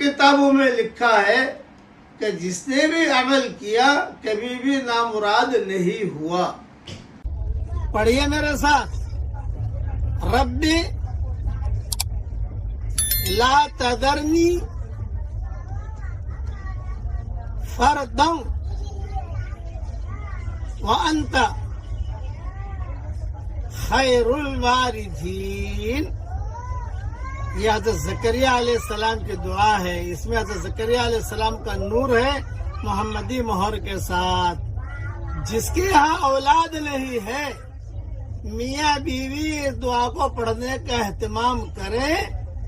کتابوں میں لکھا ہے کہ جس نے بھی عمل کیا کبھی بھی نامراد نہیں ہوا۔ پڑھیے میرے ساتھ، ربی لا تذرنی فردا وانت خیر الوارثین۔ یہ حضرت زکریا علیہ السلام کی دعا ہے، اس میں حضرت زکریا علیہ السلام کا نور ہے محمدی مہر کے ساتھ۔ جس کے یہاں اولاد نہیں ہے، میاں بیوی اس دعا کو پڑھنے کا اہتمام کریں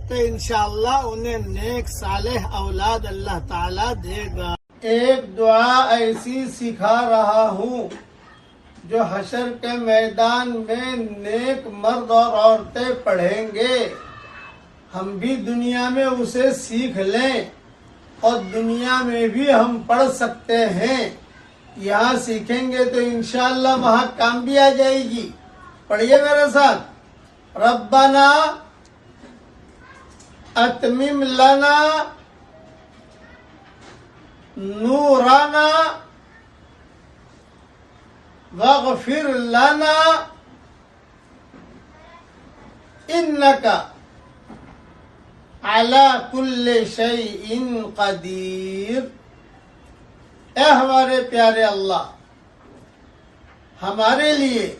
تو انشاءاللہ انہیں نیک صالح اولاد اللہ تعالی دے گا۔ ایک دعا ایسی سکھا رہا ہوں جو حشر کے میدان میں نیک مرد اور عورتیں پڑھیں گے، ہم بھی دنیا میں اسے سیکھ لیں اور دنیا میں بھی ہم پڑھ سکتے ہیں۔ یہاں سیکھیں گے تو انشاءاللہ وہاں کام بھی آ جائے گی۔ پڑھیے میرے ساتھ، ربنا اتمم لنا نورنا واغفر لنا انک علی کل شیء قدیر۔ اے ہمارے پیارے اللہ، ہمارے لیے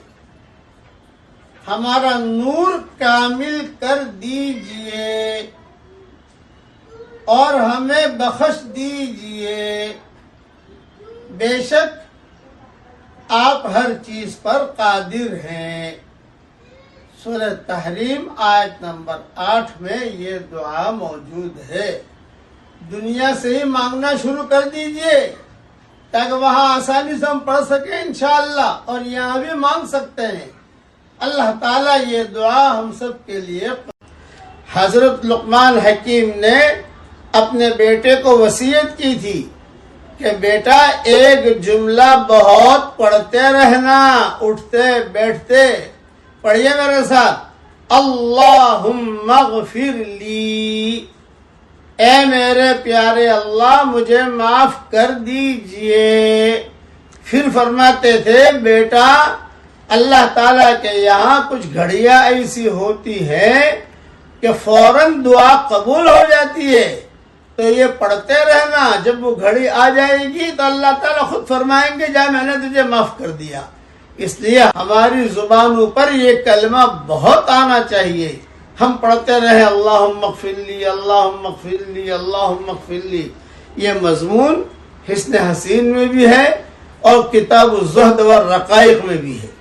ہمارا نور کامل کر دیجئے اور ہمیں بخش دیجئے، بے شک آپ ہر چیز پر قادر ہیں۔ سورہ تحریم آیت نمبر 8 میں یہ دعا موجود ہے۔ دنیا سے ہی مانگنا شروع کر دیجئے تاکہ وہاں آسانی سے ہم پڑھ سکیں انشاءاللہ، اور یہاں بھی مانگ سکتے ہیں۔ اللہ تعالیٰ یہ دعا ہم سب کے لیے۔ حضرت لقمان حکیم نے اپنے بیٹے کو وصیت کی تھی کہ بیٹا ایک جملہ بہت پڑھتے رہنا، اٹھتے بیٹھتے۔ پڑھیے میرے ساتھ، اللہم اغفر لی، اے میرے پیارے اللہ مجھے معاف کر دیجئے۔ پھر فرماتے تھے بیٹا اللہ تعالیٰ کے یہاں کچھ گھڑیاں ایسی ہوتی ہیں کہ فوراً دعا قبول ہو جاتی ہے، تو یہ پڑھتے رہنا، جب وہ گھڑی آ جائے گی تو اللہ تعالیٰ خود فرمائیں گے جا میں نے تجھے معاف کر دیا۔ اس لیے ہماری زبانوں پر یہ کلمہ بہت آنا چاہیے، ہم پڑھتے رہیں اللہم اغفر لی، اللہم اغفر لی، اللہم اغفر لی۔ یہ مضمون حسن حسین میں بھی ہے اور کتاب الزہد والرقائق میں بھی ہے۔